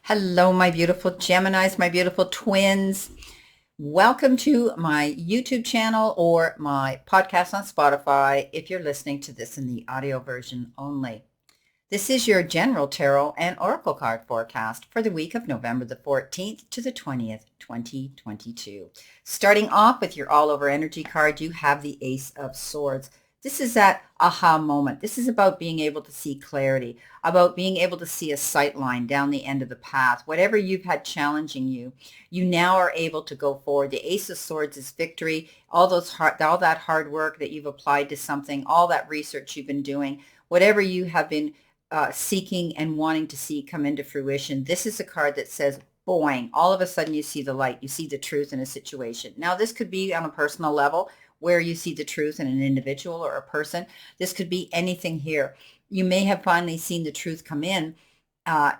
Hello, my beautiful Geminis, my beautiful twins. Welcome to my YouTube channel or my podcast on Spotify if you're listening to this in the audio version only. This is your general tarot and oracle card forecast for the week of November the 14th to the 20th, 2022. Starting off with your all-over energy card, you have the Ace of Swords. This is that aha moment. This is about being able to see clarity, about being able to see a sight line down the end of the path. Whatever you've had challenging you, you now are able to go forward. The Ace of Swords is victory. All that hard work that you've applied to something, all that research you've been doing, whatever you have been seeking and wanting to see come into fruition. This is a card that says, boing, all of a sudden you see the light, you see the truth in a situation. Now, this could be on a personal level where you see the truth in an individual or a person. This could be anything here. You may have finally seen the truth come in,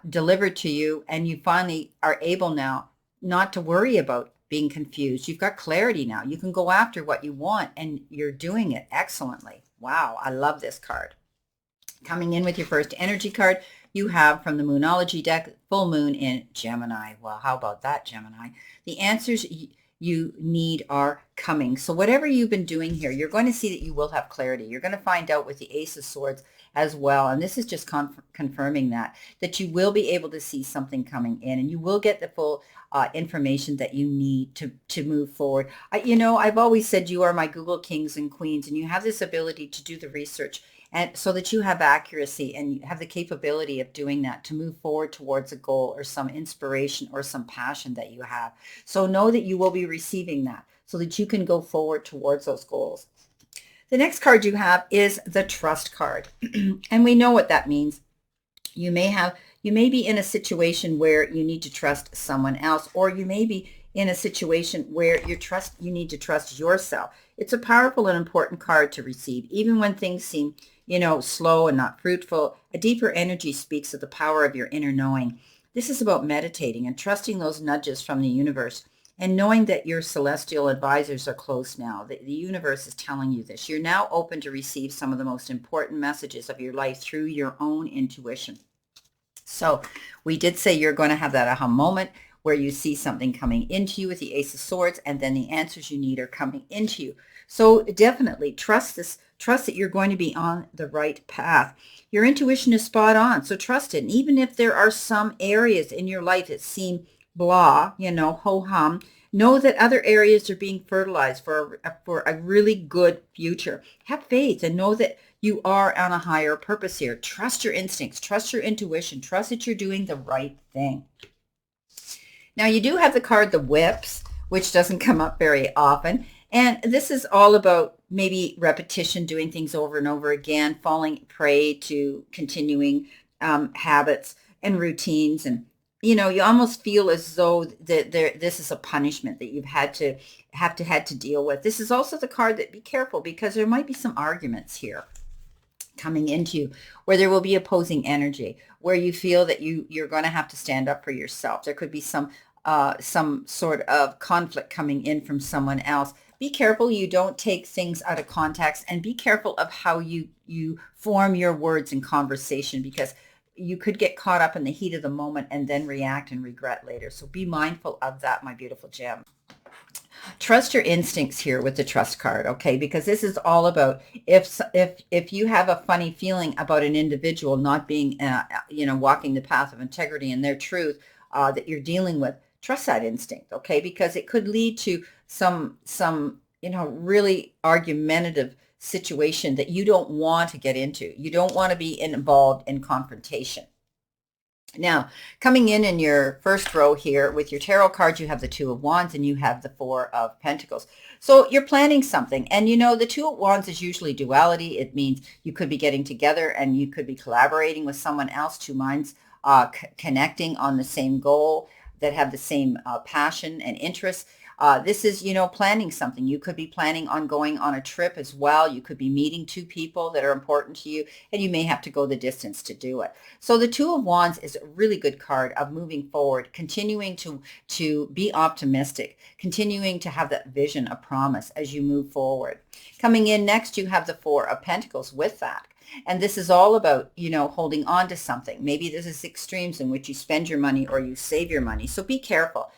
delivered to you, and you finally are able now not to worry about being confused. You've got clarity now. You can go after what you want, and you're doing it excellently. Wow, I love this card. Coming in with your first energy card, you have from the Moonology deck, full moon in Gemini. Well, how about that, Gemini? The answers you need are coming. So whatever you've been doing here, you're going to see that you will have clarity. You're going to find out with the Ace of Swords as well. And this is just confirming that you will be able to see something coming in, and you will get the full information that you need to move forward. I've always said you are my Google kings and queens, and you have this ability to do the research, and so that you have accuracy and you have the capability of doing that to move forward towards a goal or some inspiration or some passion that you have. So know that you will be receiving that so that you can go forward towards those goals. The next card you have is the Trust card. And we know what that means. You may be in a situation where you need to trust someone else, or you may be in a situation where you need to trust yourself. It's a powerful and important card to receive, even when things seem, slow and not fruitful. A deeper energy speaks of the power of your inner knowing. This is about meditating and trusting those nudges from the universe and knowing that your celestial advisors are close now. The universe is telling you this. You're now open to receive some of the most important messages of your life through your own intuition. So we did say you're going to have that aha moment where you see something coming into you with the Ace of Swords, and then the answers you need are coming into you. So definitely trust this. Trust that you're going to be on the right path. Your intuition is spot on, so trust it. And even if there are some areas in your life that seem blah, ho-hum, know that other areas are being fertilized for a really good future. Have faith and know that you are on a higher purpose here. Trust your instincts, trust your intuition, trust that you're doing the right thing. Now, you do have the card, the Whips, which doesn't come up very often. And this is all about maybe repetition, doing things over and over again, falling prey to continuing habits and routines. And, you almost feel as though this is a punishment that you've had to deal with. This is also the card that be careful, because there might be some arguments here coming into you where there will be opposing energy, where you feel that you're going to have to stand up for yourself. There could be some sort of conflict coming in from someone else. Be careful you don't take things out of context, and be careful of how you form your words in conversation, because you could get caught up in the heat of the moment and then react and regret later. So be mindful of that, my beautiful gem. Trust your instincts here with the Trust card, okay? Because this is all about if you have a funny feeling about an individual not being, walking the path of integrity and their truth that you're dealing with, trust that instinct, okay? Because it could lead to some really argumentative situation that you don't want to get into. You don't want to be involved in confrontation. Now, coming in your first row here with your tarot cards, you have the Two of Wands and you have the Four of Pentacles. So you're planning something, and the Two of Wands is usually duality. It means you could be getting together and you could be collaborating with someone else, two minds connecting on the same goal, that have the same passion and interests. This is, planning something. You could be planning on going on a trip as well. You could be meeting two people that are important to you, and you may have to go the distance to do it. So the Two of Wands is a really good card of moving forward, continuing to be optimistic, continuing to have that vision, a promise as you move forward. Coming in next, you have the Four of Pentacles with that. And this is all about, holding on to something. Maybe this is extremes in which you spend your money or you save your money. So be careful.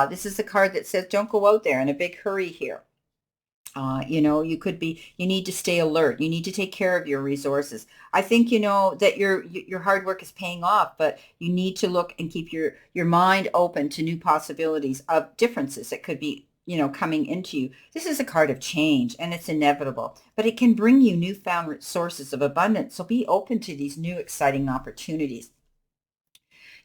This is a card that says don't go out there in a big hurry here. You need to stay alert. You need to take care of your resources. I think, that your hard work is paying off, but you need to look and keep your mind open to new possibilities of differences that could be, coming into you. This is a card of change and it's inevitable, but it can bring you newfound sources of abundance. So be open to these new exciting opportunities.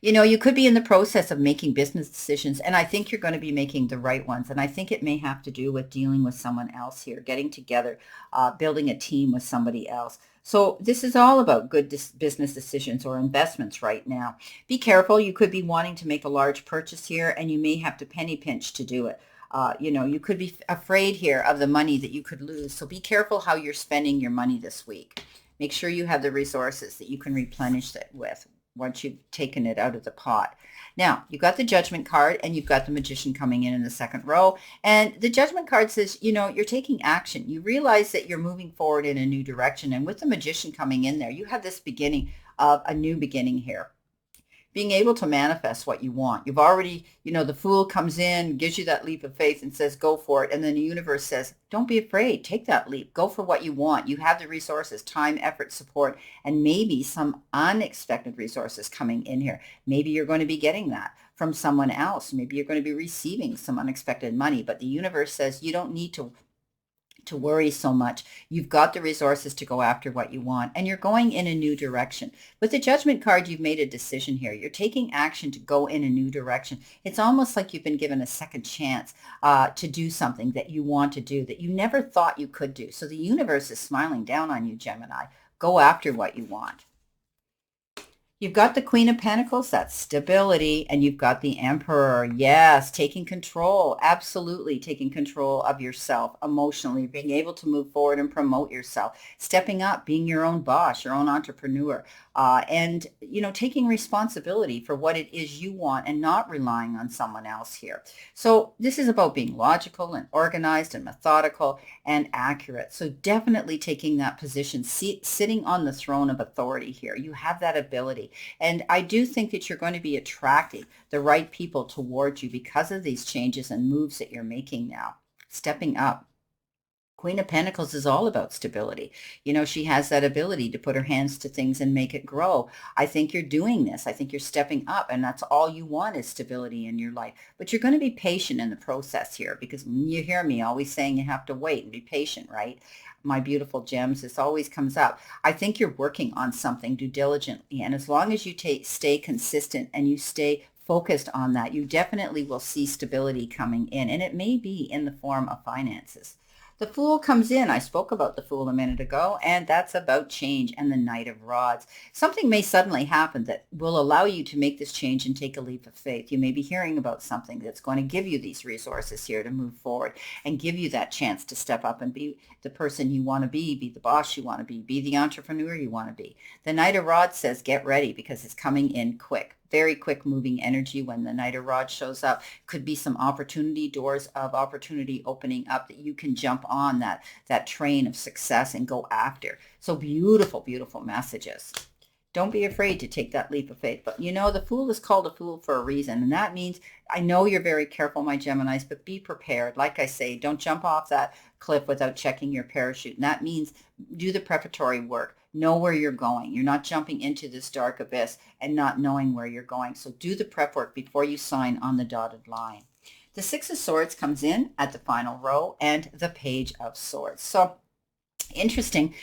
You could be in the process of making business decisions, and I think you're going to be making the right ones. And I think it may have to do with dealing with someone else here, getting together, building a team with somebody else. So this is all about good business decisions or investments right now. Be careful. You could be wanting to make a large purchase here, and you may have to penny pinch to do it. You could be afraid here of the money that you could lose. So be careful how you're spending your money this week. Make sure you have the resources that you can replenish it with once you've taken it out of the pot. Now, you've got the Judgment card and you've got the Magician coming in the second row. And the Judgment card says, you're taking action. You realize that you're moving forward in a new direction. And with the Magician coming in there, you have this beginning of a new beginning here. Being able to manifest what you want. You've already, the Fool comes in, gives you that leap of faith and says, go for it. And then the universe says, don't be afraid. Take that leap. Go for what you want. You have the resources, time, effort, support, and maybe some unexpected resources coming in here. Maybe you're going to be getting that from someone else. Maybe you're going to be receiving some unexpected money. But the universe says you don't need to worry so much. You've got the resources to go after what you want, and you're going in a new direction. With the Judgment card, you've made a decision here. You're taking action to go in a new direction. It's almost like you've been given a second chance to do something that you want to do that you never thought you could do. So the universe is smiling down on you, Gemini. Go after what you want. You've got the Queen of Pentacles, that's stability, and you've got the Emperor. Yes, taking control, absolutely taking control of yourself emotionally, being able to move forward and promote yourself, stepping up, being your own boss, your own entrepreneur, and, taking responsibility for what it is you want and not relying on someone else here. So this is about being logical and organized and methodical and accurate. So definitely taking that position, sitting on the throne of authority here. You have that ability. And I do think that you're going to be attracting the right people towards you because of these changes and moves that you're making now, stepping up. Queen of Pentacles is all about stability. She has that ability to put her hands to things and make it grow. I think you're doing this. I think you're stepping up, and that's all you want is stability in your life. But you're going to be patient in the process here because you hear me always saying you have to wait and be patient, right? My beautiful gems, this always comes up. I think you're working on something, do diligently. And as long as you stay consistent and you stay focused on that, you definitely will see stability coming in. And it may be in the form of finances. The Fool comes in. I spoke about the Fool a minute ago, and that's about change and the Knight of Rods. Something may suddenly happen that will allow you to make this change and take a leap of faith. You may be hearing about something that's going to give you these resources here to move forward and give you that chance to step up and be the person you want to be the boss you want to be the entrepreneur you want to be. The Knight of Rods says get ready because it's coming in quick. Very quick moving energy when the Knight of Rods shows up. Could be some opportunity, doors of opportunity opening up that you can jump on that train of success and go after. So beautiful, beautiful messages. Don't be afraid to take that leap of faith. But the Fool is called a fool for a reason. And that means, I know you're very careful, my Geminis, but be prepared. Like I say, don't jump off that cliff without checking your parachute. And that means do the preparatory work. Know where you're going. You're not jumping into this dark abyss and not knowing where you're going. So do the prep work before you sign on the dotted line. The Six of Swords comes in at the final row and the Page of Swords. So interesting.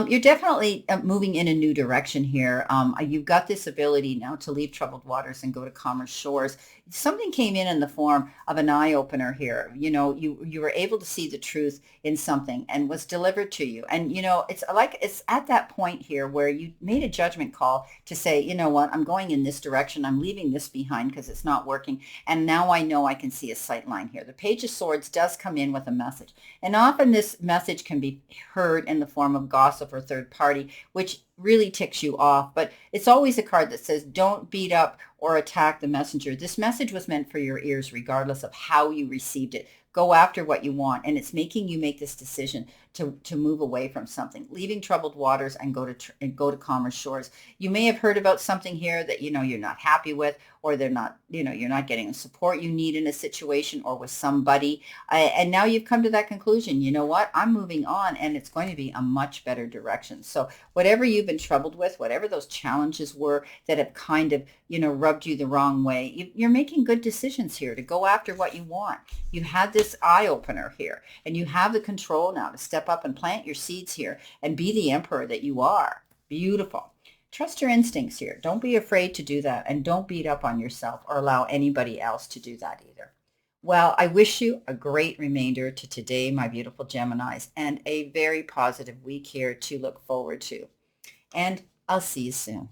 You're definitely moving in a new direction here. You've got this ability now to leave troubled waters and go to calmer shores. Something came in the form of an eye opener here. You were able to see the truth in something and was delivered to you. And, it's at that point here where you made a judgment call to say, you know what, I'm going in this direction. I'm leaving this behind because it's not working. And now I know I can see a sight line here. The Page of Swords does come in with a message. And often this message can be heard in the form of gossip or third party, which really ticks you off. But it's always a card that says, don't beat up or attack the messenger. This message was meant for your ears, regardless of how you received it. Go after what you want. And it's making you make this decision to move away from something, leaving troubled waters and go to calmer shores. You may have heard about something here that, you're not happy with, or they're not, you're not getting the support you need in a situation or with somebody. And now you've come to that conclusion. You know what? I'm moving on, and it's going to be a much better direction. So whatever you've been troubled with, whatever those challenges were that have kind of, rubbed you the wrong way, you're making good decisions here to go after what you want. You had this eye opener here, and you have the control now to step up and plant your seeds here and be the emperor that you are. Beautiful. Trust your instincts here. Don't be afraid to do that, and don't beat up on yourself or allow anybody else to do that either. Well, I wish you a great remainder to today, my beautiful Geminis, and a very positive week here to look forward to. And I'll see you soon.